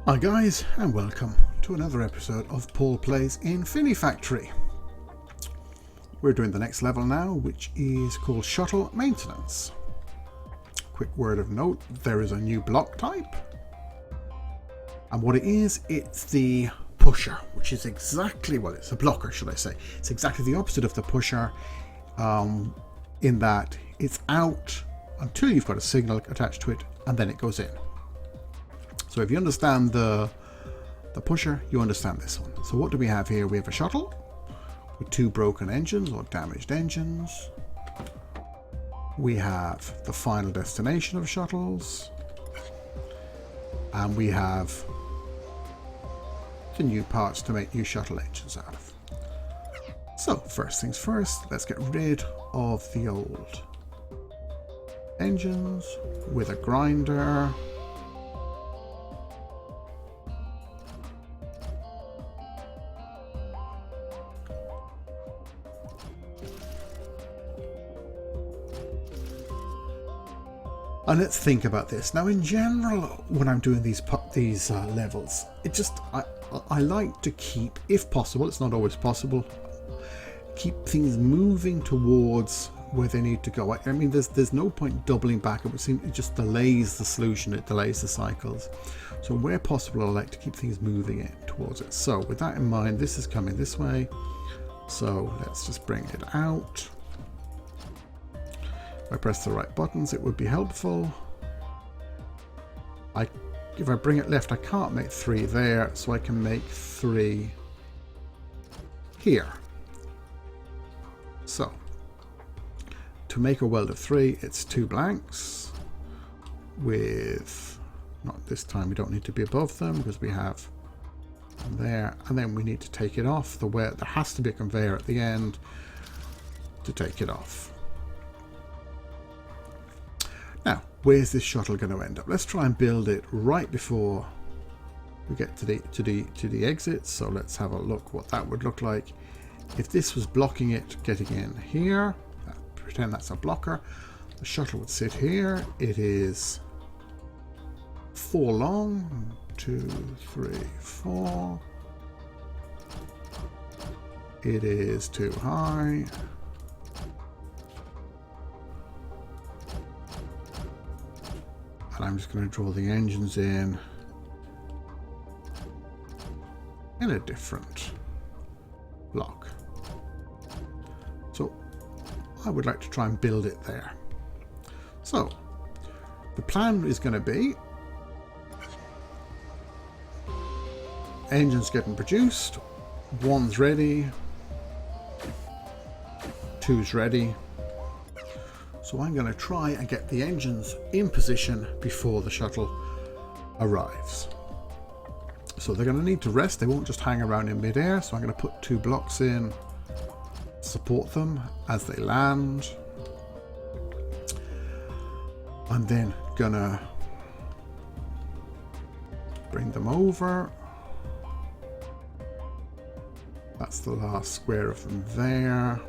Hi guys, and welcome to another episode of Paul Plays Infinifactory. We're doing the next level now, which is called Shuttle Maintenance. Quick word of note, there is a new block type. And what it is, it's the pusher, which is exactly, well, it's a blocker, should I say. It's exactly the opposite of the pusher, in that it's out until you've got a signal attached to it, and then it goes in. So if you understand the pusher, you understand this one. So what do we have here? We have a shuttle with two broken engines or damaged engines. We have the final destination of shuttles. And we have the new parts to make new shuttle engines out of. So first things first, let's get rid of the old engines with a grinder. And let's think about this. Now, in general, when I'm doing these levels, I like to keep, if possible, it's not always possible, keep things moving towards where they need to go. I mean, there's no point doubling back. It would seem it just delays the solution. It delays the cycles. So where possible, I like to keep things moving towards it. So with that in mind, this is coming this way. So let's just bring it out. If I press the right buttons, it would be helpful. If I bring it left, I can't make 3 there, so I can make 3 here. So, to make a weld of 3, it's 2 blanks with, not this time, we don't need to be above them because we have them there, and then we need to take it off. There has to be a conveyor at the end to take it off. Now, where's this shuttle going to end up? Let's try and build it right before we get to the exit. So let's have a look what that would look like. If this was blocking it getting in here, pretend that's a blocker. The shuttle would sit here. It is 4 long. 1, 2, 3, 4. It is too high. And I'm just going to draw the engines in a different block. So I would like to try and build it there. So the plan is going to be engines getting produced, 1's ready, 2's ready. So I'm going to try and get the engines in position before the shuttle arrives. So they're going to need to rest. They won't just hang around in midair. So I'm going to put 2 blocks in, support them as they land. I'm then going to bring them over. That's the last square of them there.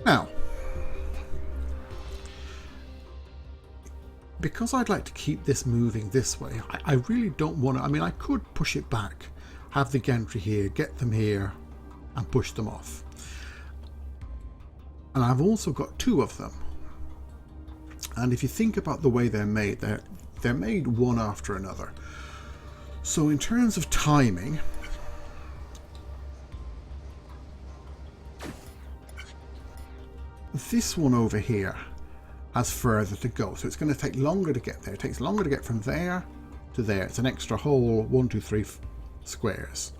Now, because I'd like to keep this moving this way, I really don't want to, I mean, I could push it back, have the gantry here, get them here, and push them off. And I've also got 2 of them. And if you think about the way they're made one after another. So in terms of timing, this one over here has further to go, so it's going to take longer to get there. It takes longer to get from there to there. It's an extra whole 1, 2, 3 squares.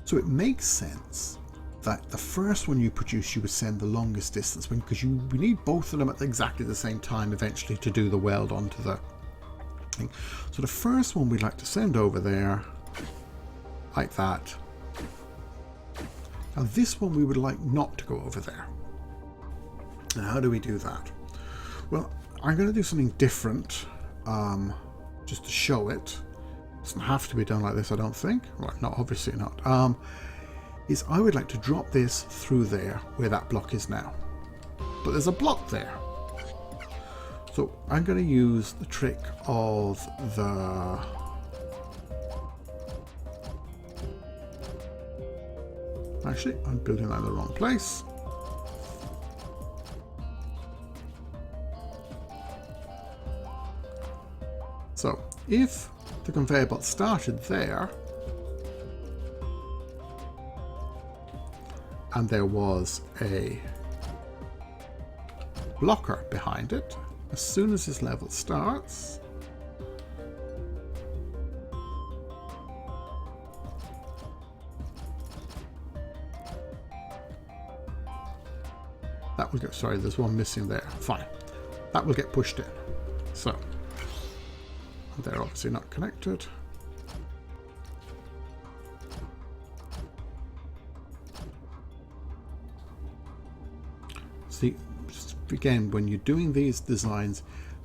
So it makes sense that the first one you produce, you would send the longest distance, because we need both of them at exactly the same time eventually to do the weld onto the thing. So the first one we'd like to send over there like that. Now this one we would like not to go over there. And how do we do that? Well, I'm going to do something different just to show it. It doesn't have to be done like this, I don't think. Right, no, obviously not. is I would like to drop this through there where that block is now. But there's a block there. So I'm going to use the trick of the actually, I'm building that in the wrong place. So if the conveyor belt started there and there was a blocker behind it, as soon as this level starts, that will get, sorry, there's one missing there, fine, that will get pushed in. So they're obviously not connected. See, again, when you're doing these designs,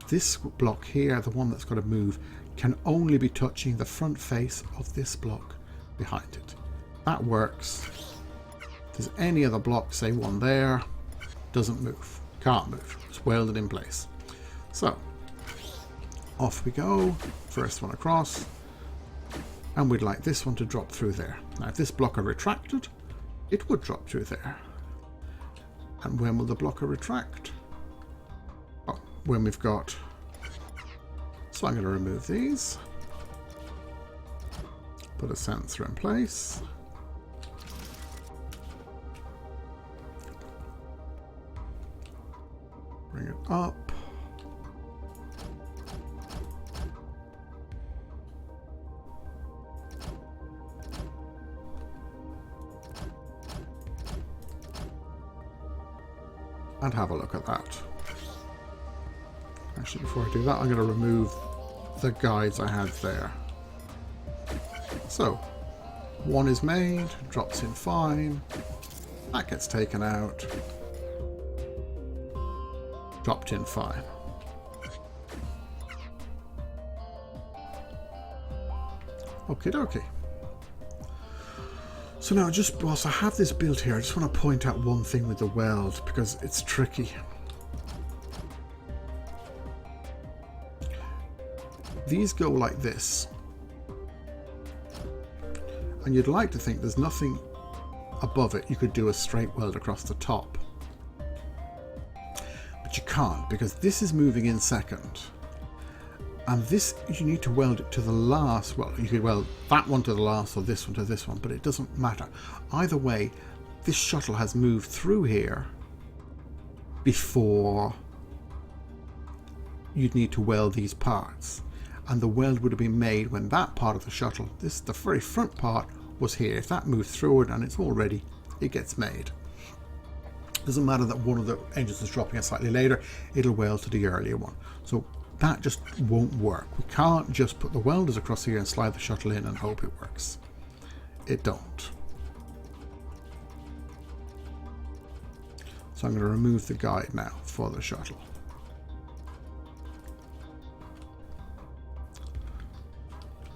this block here, the one that's got to move, can only be touching the front face of this block behind it. That works. If there's any other block, say one there, doesn't move, can't move, it's welded in place. So off we go, first one across, and we'd like this one to drop through there. Now if this blocker retracted, it would drop through there. And when will the blocker retract? Oh, when we've got, so I'm going to remove these, put a sensor in place, bring it up, and have a look at that. Actually, before I do that, I'm going to remove the guides I had there. So, one is made, drops in fine, that gets taken out, dropped in fine. Okie dokie. So now, just whilst I have this built here, I just want to point out one thing with the weld, because it's tricky. These go like this. And you'd like to think there's nothing above it. You could do a straight weld across the top. But you can't, because this is moving in second. And this, you need to weld it to the last. Well, you could weld that one to the last or this one to this one, but it doesn't matter. Either way, this shuttle has moved through here before you'd need to weld these parts. And the weld would have been made when that part of the shuttle, this, the very front part, was here. If that moved through it and it's all ready, it gets made. Doesn't matter that one of the engines is dropping it slightly later, it'll weld to the earlier one. So that just won't work. We can't just put the welders across here and slide the shuttle in and hope it works. It don't. So I'm going to remove the guide now for the shuttle.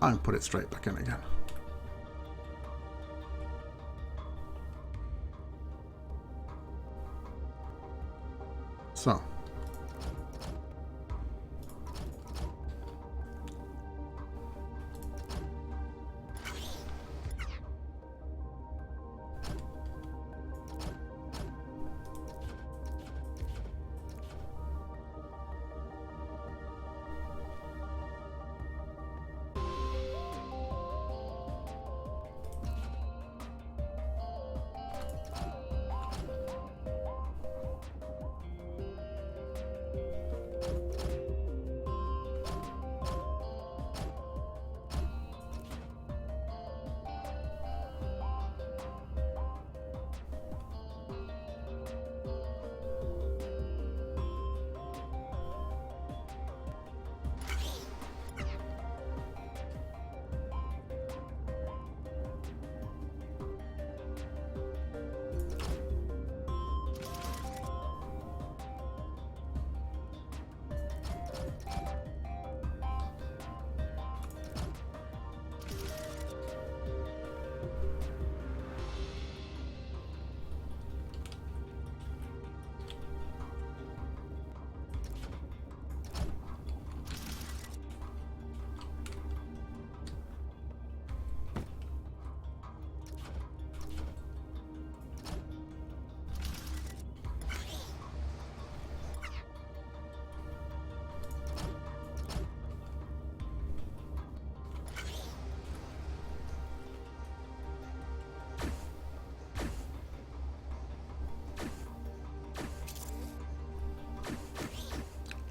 And put it straight back in again. So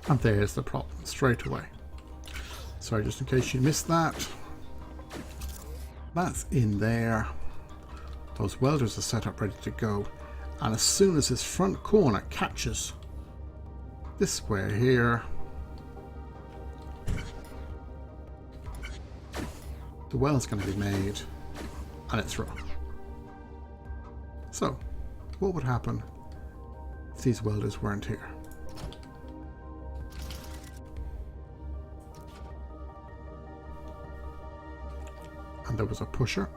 And there's the problem straight away. Sorry, just in case you missed that. That's in there. Those welders are set up ready to go. And as soon as this front corner catches this square here, the weld's going to be made and it's wrong. So, what would happen if these welders weren't here? And there was a pusher.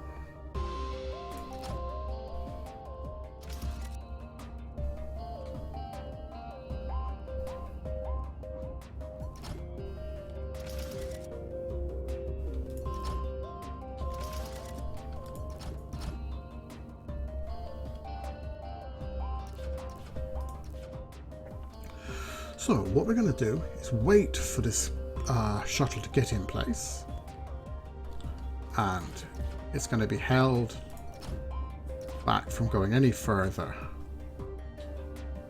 So what we're going to do is wait for this shuttle to get in place, and it's going to be held back from going any further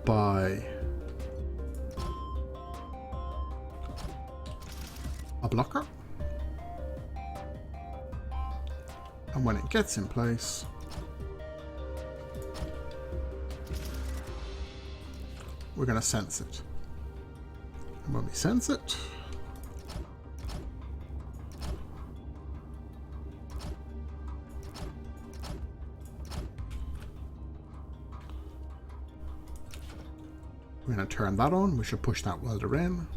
by a blocker, and when it gets in place, we're going to sense it. And when we sense it, we're going to turn that on. We should push that welder in.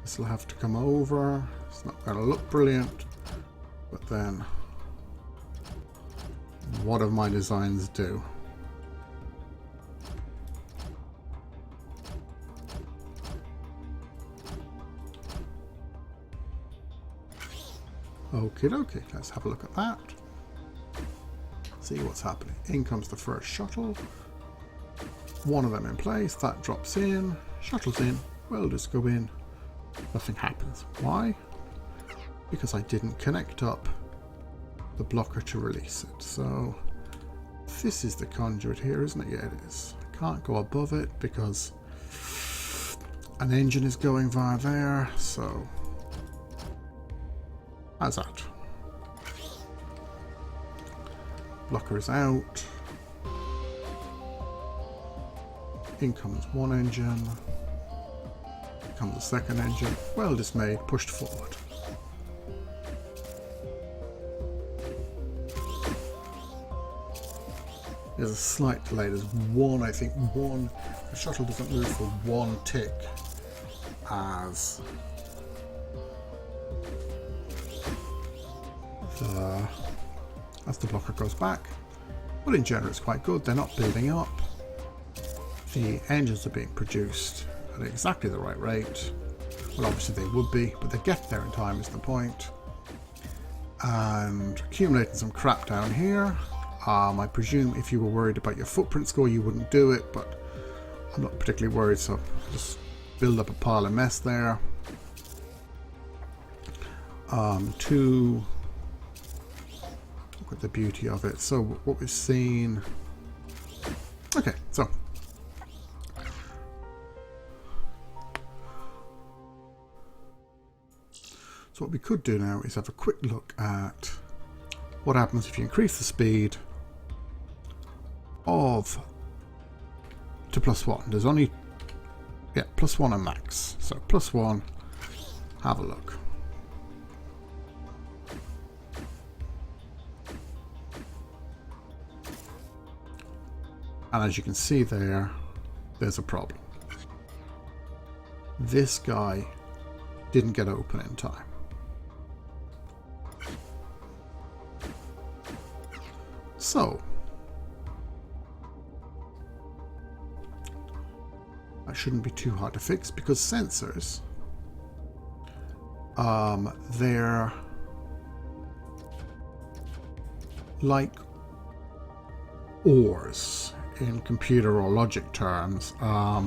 This will have to come over. It's not going to look brilliant, but then what do my designs do? Okie dokie, let's have a look at that. See what's happening. In comes the first shuttle. One of them in place, that drops in, shuttle's in, welders go in, nothing happens. Why? Because I didn't connect up the blocker to release it. So this is the conduit here, isn't it? Yeah, it is. I can't go above it because an engine is going via there, so how's that? Blocker is out. In comes one engine. In comes the second engine. Weld is made, pushed forward. There's a slight delay. There's one, I think, one. The shuttle doesn't move for one tick as the blocker goes back. But in general, it's quite good. They're not building up. The engines are being produced at exactly the right rate. Well, obviously they would be, but they get there in time is the point. And accumulating some crap down here. I presume if you were worried about your footprint score, you wouldn't do it, but I'm not particularly worried, so just build up a pile of mess there. Look at the beauty of it. So what we've seen. Okay, so what we could do now is have a quick look at what happens if you increase the speed of to +1. There's only +1 and max. So +1. Have a look. And as you can see there, there's a problem. This guy didn't get open in time. So, that shouldn't be too hard to fix because sensors, they're like ores in computer or logic terms. I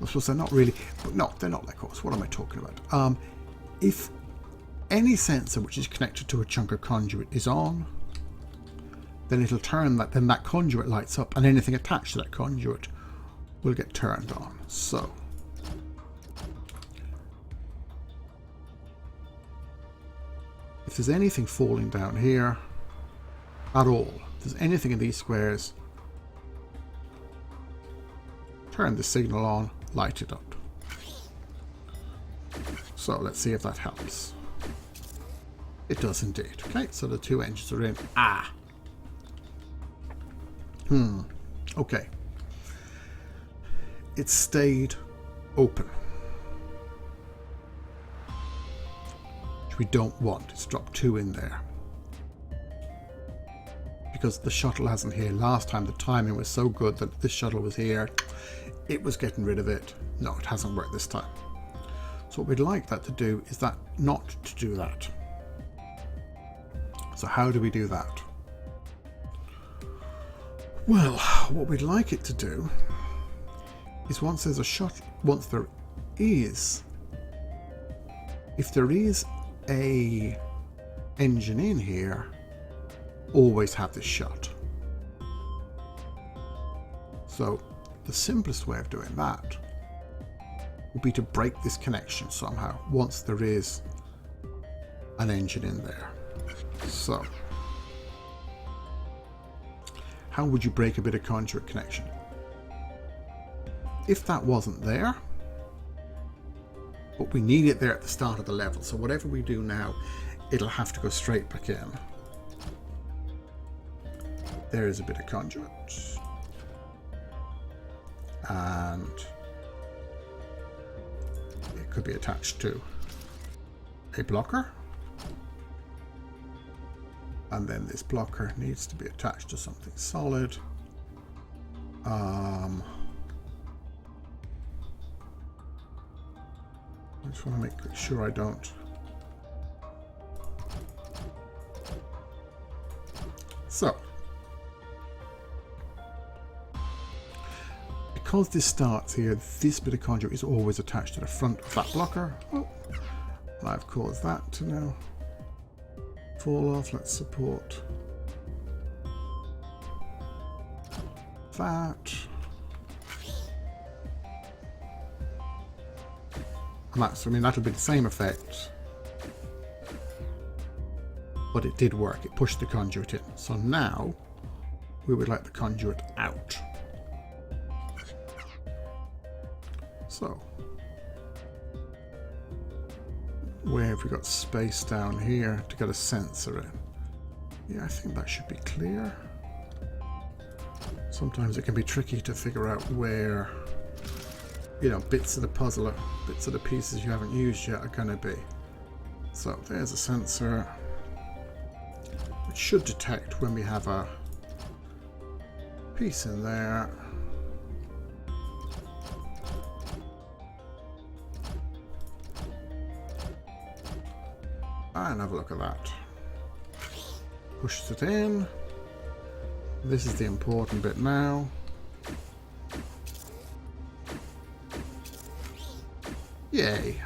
suppose they're not really, no, they're not like ores. What am I talking about? If any sensor which is connected to a chunk of conduit is on, then it'll turn that, then that conduit lights up and anything attached to that conduit will get turned on. So if there's anything falling down here at all, if there's anything in these squares, turn the signal on, light it up. So let's see if that helps. It does indeed. Okay, so the two engines are in. Ah! Okay. It stayed open. Which we don't want. It's dropped two in there. Because the shuttle hasn't here. Last time the timing was so good that this shuttle was here. It was getting rid of it. No, it hasn't worked this time. So what we'd like that to do is that not to do that. So how do we do that? Well, what we'd like it to do is once there's a shuttle, once there is, if there is a engine in here, always have this shut. So the simplest way of doing that would be to break this connection somehow once there is an engine in there. So how would you break a bit of conduit connection? If that wasn't there, but we need it there at the start of the level, so whatever we do now, it'll have to go straight back in. There is a bit of conduit. And it could be attached to a blocker. And then this blocker needs to be attached to something solid. I just want to make sure I don't. So, because this starts here, this bit of conduit is always attached to the front of that blocker. Oh, and I've caused that to now fall off. Let's support that. And that's, I mean, that'll be the same effect, but it did work. It pushed the conduit in. So now we would like the conduit out. So where have we got space down here to get a sensor in? Yeah, I think that should be clear. Sometimes it can be tricky to figure out where, you know, bits of the puzzle, bits of the pieces you haven't used yet are going to be. So there's a sensor which should detect when we have a piece in there. And have a look at that. Pushes it in. This is the important bit now. Yay.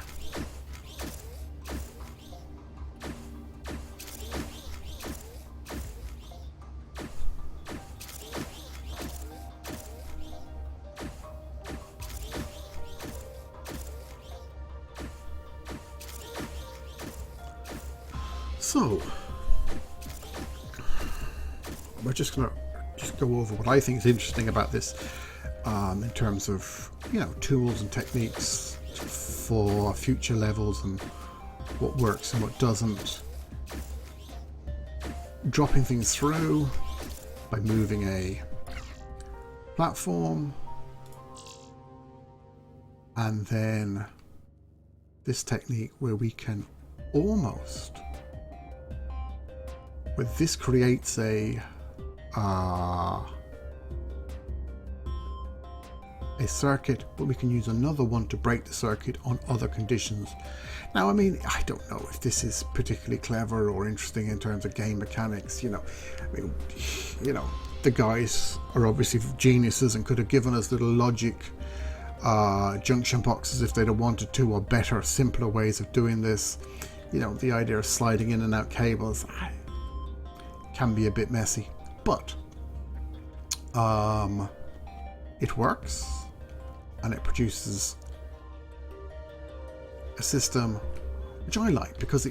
So we're just going to go over what I think is interesting about this in terms of, you know, tools and techniques for future levels and what works and what doesn't. Dropping things through by moving a platform, and then this technique where we can almost, where this creates a circuit, but we can use another one to break the circuit on other conditions. Now, I mean, I don't know if this is particularly clever or interesting in terms of game mechanics. You know, I mean, you know, the guys are obviously geniuses and could have given us little logic junction boxes if they'd have wanted to, or better, simpler ways of doing this. You know, the idea of sliding in and out cables can be a bit messy, but it works. And it produces a system which I like because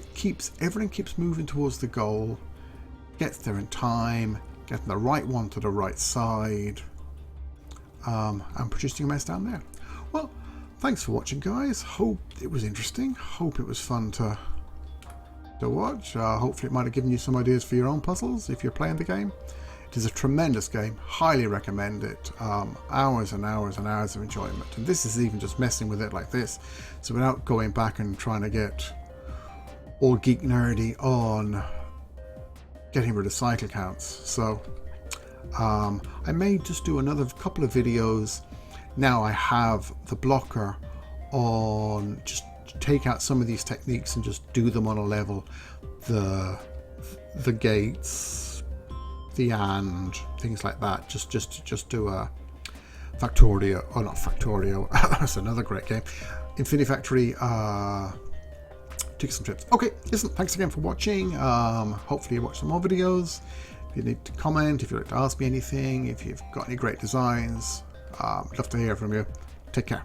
everything keeps moving towards the goal, gets there in time, getting the right one to the right side, and producing a mess down there. Well, thanks for watching, guys. Hope it was interesting. Hope it was fun to watch. Hopefully it might have given you some ideas for your own puzzles if you're playing the game. It is a tremendous game. Highly recommend it. Hours and hours and hours of enjoyment. And this is even just messing with it like this. So without going back and trying to get all geek nerdy on getting rid of cycle counts. So I may just do another couple of videos. Now I have the blocker on, just take out some of these techniques and just do them on a level. The gates, the and, things like that. Just do a Factorio, or not Factorio, that's another great game. Infinifactory, tips and trips. Okay, listen, thanks again for watching. Hopefully you watch some more videos. If you need to comment, if you'd like to ask me anything, if you've got any great designs, love to hear from you. Take care.